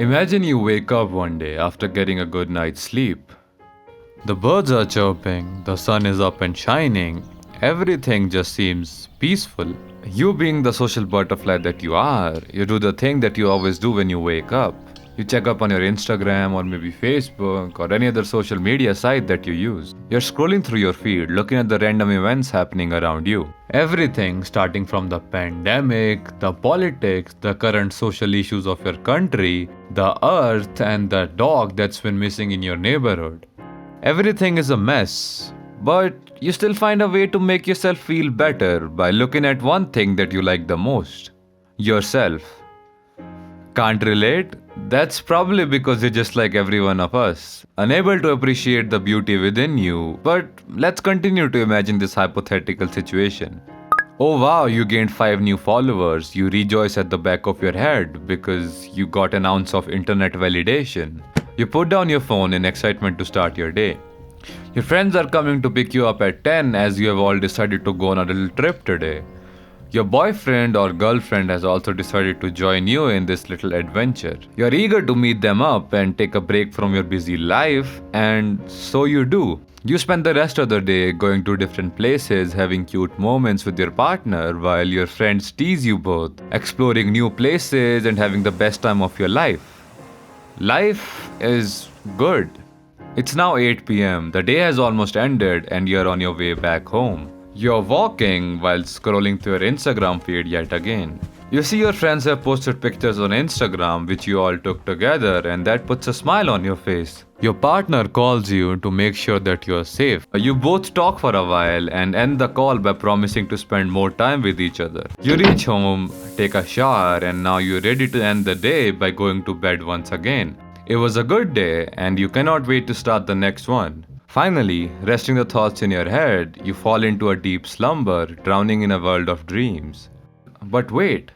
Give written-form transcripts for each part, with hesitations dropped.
Imagine you wake up one day after getting a good night's sleep. The birds are chirping, the sun is up and shining, everything just seems peaceful. You, being the social butterfly that you are, you do the thing that you always do when you wake up. You check up on your Instagram or maybe Facebook or any other social media site that you use. You're scrolling through your feed, looking at the random events happening around you. Everything starting from the pandemic, the politics, the current social issues of your country, the earth, and the dog that's been missing in your neighborhood. Everything is a mess, but you still find a way to make yourself feel better by looking at one thing that you like the most yourself. Can't relate? That's probably because you're just like every one of us, unable to appreciate the beauty within you. But let's continue to imagine this hypothetical situation. Oh wow, you gained 5 new followers. You rejoice at the back of your head because you got an ounce of internet validation. You put down your phone in excitement to start your day. Your friends are coming to pick you up at 10 as you have all decided to go on a little trip today. Your boyfriend or girlfriend has also decided to join you in this little adventure. You're eager to meet them up and take a break from your busy life, and so you do. You spend the rest of the day going to different places, having cute moments with your partner while your friends tease you both, exploring new places and having the best time of your life. Life is good. It's now 8 pm, the day has almost ended, and you're on your way back home. You're walking while scrolling through your Instagram feed yet again. You see your friends have posted pictures on Instagram which you all took together, and that puts a smile on your face. Your partner calls you to make sure that you're safe. You both talk for a while and end the call by promising to spend more time with each other. You reach home, take a shower, and now you're ready to end the day by going to bed once again. It was a good day, and you cannot wait to start the next one. Finally, resting the thoughts in your head, you fall into a deep slumber, drowning in a world of dreams. But wait,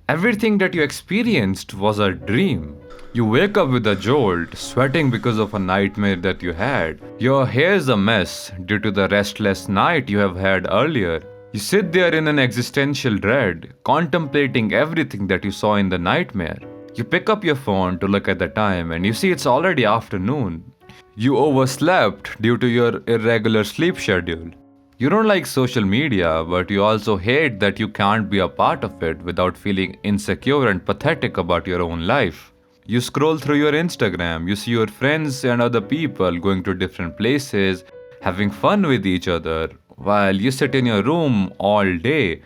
everything that you experienced was a dream. You wake up with a jolt, sweating because of a nightmare that you had. Your hair's a mess due to the restless night you have had earlier. You sit there in an existential dread, contemplating everything that you saw in the nightmare. You pick up your phone to look at the time and you see it's already afternoon. You overslept due to your irregular sleep schedule. You don't like social media, but you also hate that you can't be a part of it without feeling insecure and pathetic about your own life. You scroll through your Instagram, you see your friends and other people going to different places, having fun with each other, while you sit in your room all day,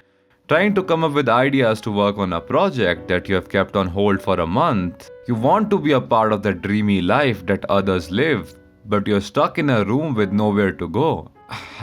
trying to come up with ideas to work on a project that you have kept on hold for a month. You want to be a part of the dreamy life that others live, but you're stuck in a room with nowhere to go.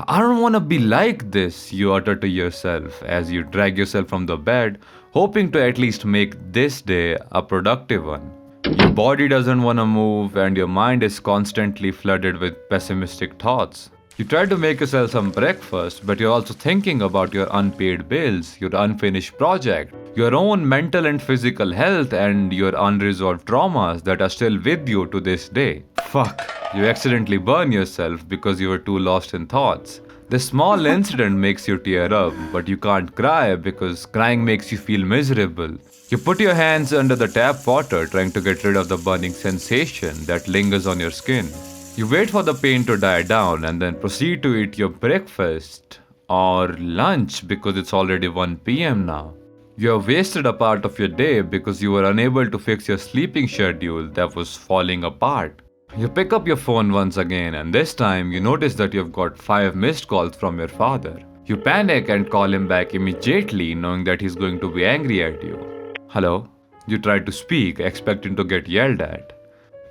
I don't want to be like this, you utter to yourself as you drag yourself from the bed, hoping to at least make this day a productive one. Your body doesn't want to move, and your mind is constantly flooded with pessimistic thoughts. You try to make yourself some breakfast, but you're also thinking about your unpaid bills, your unfinished project, your own mental and physical health, and your unresolved traumas that are still with you to this day. Fuck, you accidentally burn yourself because you were too lost in thoughts. This small incident makes you tear up, but you can't cry because crying makes you feel miserable. You put your hands under the tap water trying to get rid of the burning sensation that lingers on your skin. You wait for the pain to die down and then proceed to eat your breakfast or lunch because it's already 1 pm now. You have wasted a part of your day because you were unable to fix your sleeping schedule that was falling apart. You pick up your phone once again, and this time you notice that you've got 5 missed calls from your father. You panic and call him back immediately, knowing that he's going to be angry at you. Hello? You try to speak, expecting to get yelled at.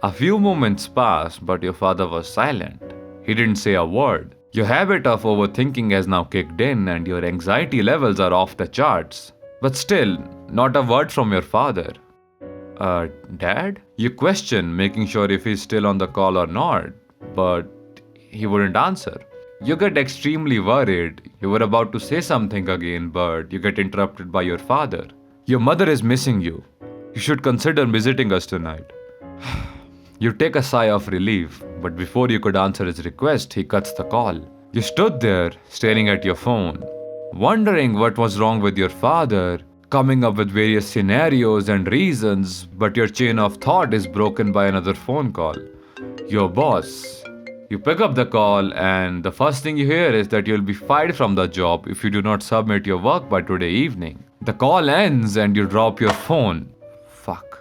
A few moments pass, but your father was silent. He didn't say a word. Your habit of overthinking has now kicked in, and your anxiety levels are off the charts. But still, not a word from your father. Dad? You question, making sure if he's still on the call or not, but he wouldn't answer. You get extremely worried. You were about to say something again, but you get interrupted by your father. Your mother is missing you. You should consider visiting us tonight. You take a sigh of relief, but before you could answer his request, he cuts the call. You stood there, staring at your phone, wondering what was wrong with your father, coming up with various scenarios and reasons, but your chain of thought is broken by another phone call. Your boss. You pick up the call, and the first thing you hear is that you'll be fired from the job if you do not submit your work by today evening. The call ends, and you drop your phone. Fuck.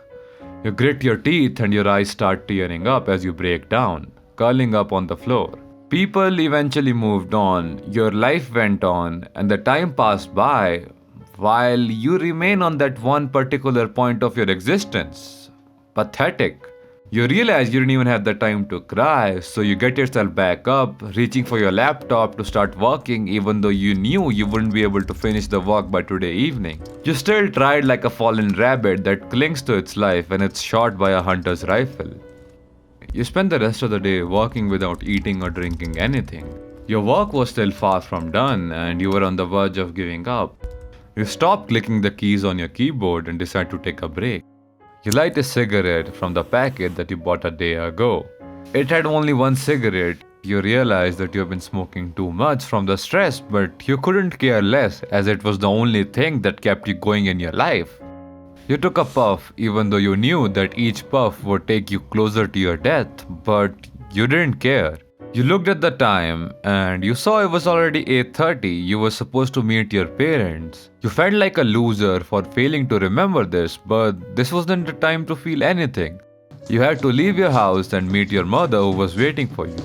You grit your teeth, and your eyes start tearing up as you break down, curling up on the floor. People eventually moved on, your life went on, and the time passed by while you remain on that one particular point of your existence. Pathetic. You realize you didn't even have the time to cry, so you get yourself back up, reaching for your laptop to start working, even though you knew you wouldn't be able to finish the work by today evening. You still tried like a fallen rabbit that clings to its life when it's shot by a hunter's rifle. You spent the rest of the day working without eating or drinking anything. Your work was still far from done, and you were on the verge of giving up. You stop clicking the keys on your keyboard and decide to take a break. You light a cigarette from the packet that you bought a day ago. It had only one cigarette. You realize that you have been smoking too much from the stress, but you couldn't care less as it was the only thing that kept you going in your life. You took a puff even though you knew that each puff would take you closer to your death, but you didn't care. You looked at the time and you saw it was already 8:30. You were supposed to meet your parents. You felt like a loser for failing to remember this, but this wasn't the time to feel anything. You had to leave your house and meet your mother who was waiting for you.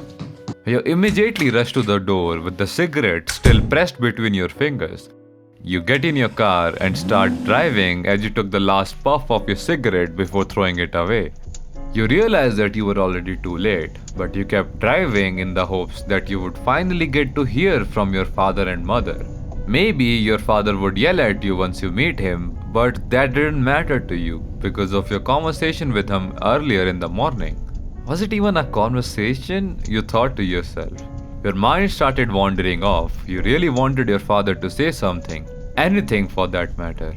You immediately rush to the door with the cigarette still pressed between your fingers. You get in your car and start driving as you took the last puff of your cigarette before throwing it away. You realized that you were already too late, but you kept driving in the hopes that you would finally get to hear from your father and mother. Maybe your father would yell at you once you meet him, but that didn't matter to you because of your conversation with him earlier in the morning. Was it even a conversation? You thought to yourself. Your mind started wandering off. You really wanted your father to say something, anything for that matter.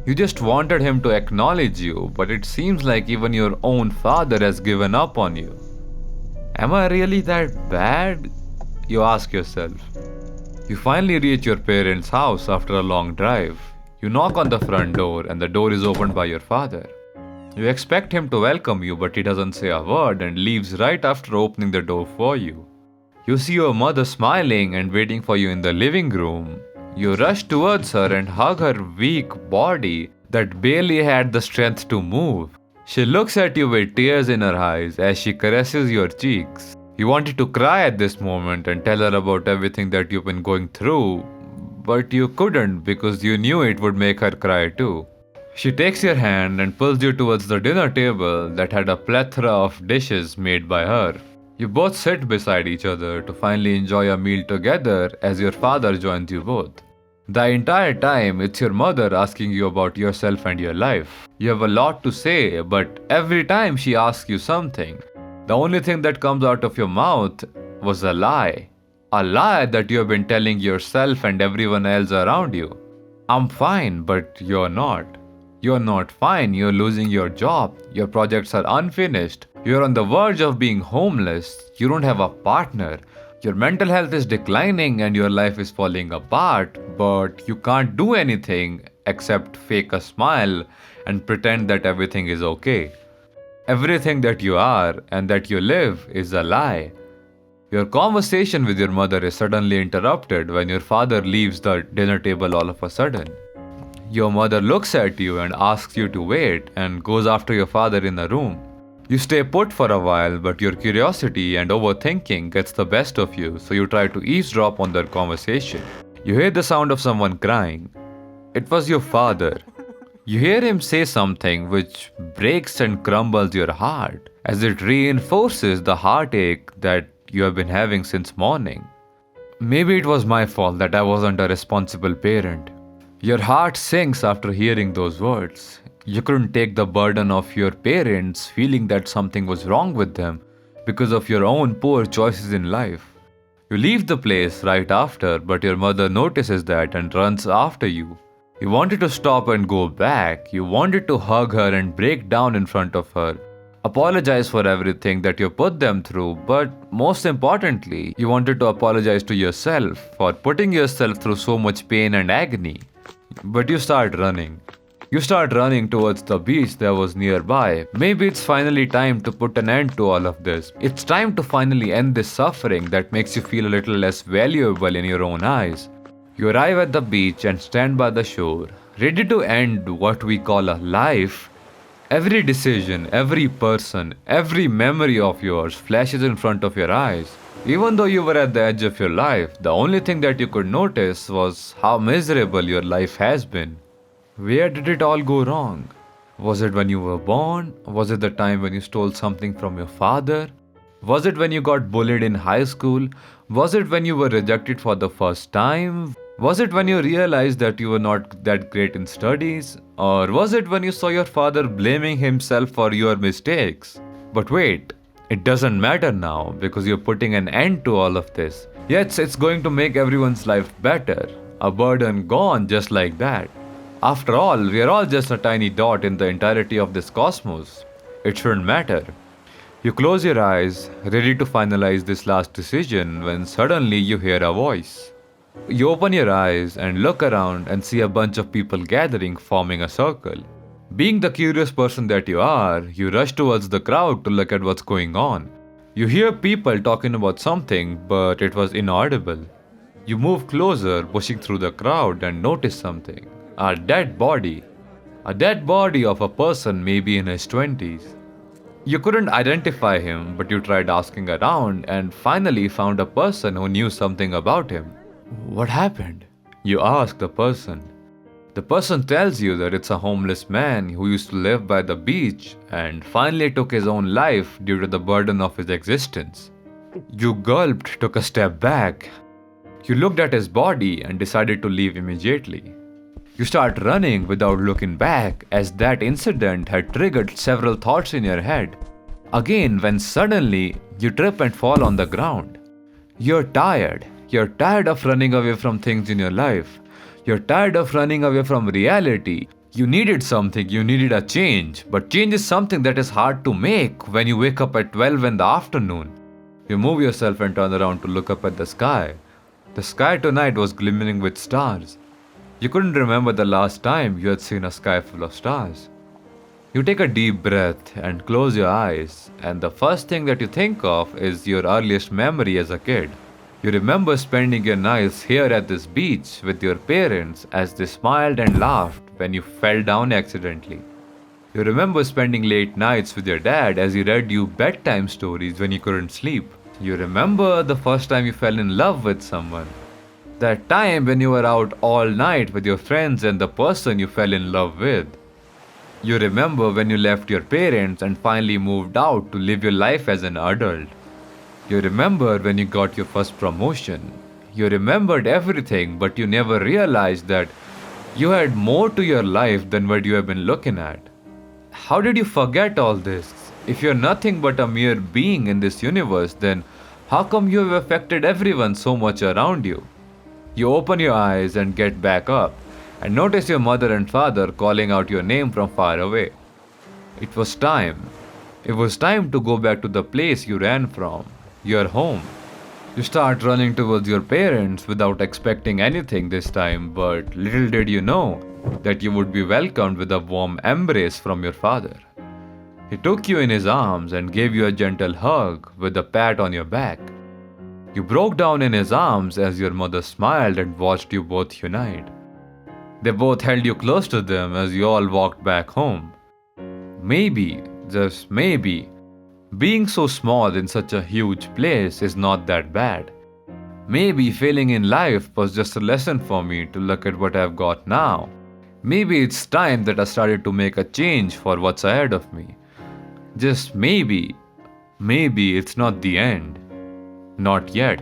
You just wanted him to acknowledge you, but it seems like even your own father has given up on you. Am I really that bad? You ask yourself. You finally reach your parents' house after a long drive. You knock on the front door and the door is opened by your father. You expect him to welcome you, but he doesn't say a word and leaves right after opening the door for you. You see your mother smiling and waiting for you in the living room. You rush towards her and hug her weak body that barely had the strength to move. She looks at you with tears in her eyes as she caresses your cheeks. You wanted to cry at this moment and tell her about everything that you've been going through, but you couldn't because you knew it would make her cry too. She takes your hand and pulls you towards the dinner table that had a plethora of dishes made by her. You both sit beside each other to finally enjoy a meal together as your father joins you both. The entire time, it's your mother asking you about yourself and your life. You have a lot to say, but every time she asks you something, the only thing that comes out of your mouth was a lie. A lie that you have been telling yourself and everyone else around you. I'm fine, but you're not. You're not fine, you're losing your job, your projects are unfinished, you're on the verge of being homeless, you don't have a partner, your mental health is declining and your life is falling apart, but you can't do anything except fake a smile and pretend that everything is okay. Everything that you are and that you live is a lie. Your conversation with your mother is suddenly interrupted when your father leaves the dinner table all of a sudden. Your mother looks at you and asks you to wait and goes after your father in the room. You stay put for a while, but your curiosity and overthinking gets the best of you, so you try to eavesdrop on their conversation. You hear the sound of someone crying. It was your father. You hear him say something which breaks and crumbles your heart, as it reinforces the heartache that you have been having since morning. Maybe it was my fault that I wasn't a responsible parent. Your heart sinks after hearing those words. You couldn't take the burden of your parents feeling that something was wrong with them because of your own poor choices in life. You leave the place right after, but your mother notices that and runs after you. You wanted to stop and go back. You wanted to hug her and break down in front of her, apologize for everything that you put them through, but most importantly, you wanted to apologize to yourself for putting yourself through so much pain and agony. But you start running. You start running towards the beach that was nearby. Maybe it's finally time to put an end to all of this. It's time to finally end this suffering that makes you feel a little less valuable in your own eyes. You arrive at the beach and stand by the shore, ready to end what we call a life. Every decision, every person, every memory of yours flashes in front of your eyes. Even though you were at the edge of your life, the only thing that you could notice was how miserable your life has been. Where did it all go wrong? Was it when you were born? Was it the time when you stole something from your father? Was it when you got bullied in high school? Was it when you were rejected for the first time? Was it when you realized that you were not that great in studies? Or was it when you saw your father blaming himself for your mistakes? But wait, it doesn't matter now because you're putting an end to all of this. Yes, it's going to make everyone's life better. A burden gone just like that. After all, we are all just a tiny dot in the entirety of this cosmos. It shouldn't matter. You close your eyes, ready to finalize this last decision, when suddenly you hear a voice. You open your eyes and look around and see a bunch of people gathering, forming a circle. Being the curious person that you are, you rush towards the crowd to look at what's going on. You hear people talking about something, but it was inaudible. You move closer, pushing through the crowd, and notice something. A dead body. A dead body of a person maybe in his 20s. You couldn't identify him, but you tried asking around and finally found a person who knew something about him. What happened? You ask the person. The person tells you that it's a homeless man who used to live by the beach and finally took his own life due to the burden of his existence. You gulped, took a step back. You looked at his body and decided to leave immediately. You start running without looking back as that incident had triggered several thoughts in your head. Again, when suddenly you trip and fall on the ground. You're tired. You're tired of running away from things in your life. You're tired of running away from reality. You needed something, you needed a change. But change is something that is hard to make when you wake up at 12 in the afternoon. You move yourself and turn around to look up at the sky. The sky tonight was glimmering with stars. You couldn't remember the last time you had seen a sky full of stars. You take a deep breath and close your eyes, and the first thing that you think of is your earliest memory as a kid. You remember spending your nights here at this beach with your parents as they smiled and laughed when you fell down accidentally. You remember spending late nights with your dad as he read you bedtime stories when you couldn't sleep. You remember the first time you fell in love with someone. That time when you were out all night with your friends and the person you fell in love with. You remember when you left your parents and finally moved out to live your life as an adult. You remember when you got your first promotion. You remembered everything, but you never realized that you had more to your life than what you have been looking at. How did you forget all this? If you're nothing but a mere being in this universe, then how come you have affected everyone so much around you? You open your eyes and get back up and notice your mother and father calling out your name from far away. It was time. It was time to go back to the place you ran from, your home. You start running towards your parents without expecting anything this time, but little did you know that you would be welcomed with a warm embrace from your father. He took you in his arms and gave you a gentle hug with a pat on your back. You broke down in his arms as your mother smiled and watched you both unite. They both held you close to them as you all walked back home. Maybe, just maybe, being so small in such a huge place is not that bad. Maybe failing in life was just a lesson for me to look at what I've got now. Maybe it's time that I started to make a change for what's ahead of me. Just maybe it's not the end. Not yet.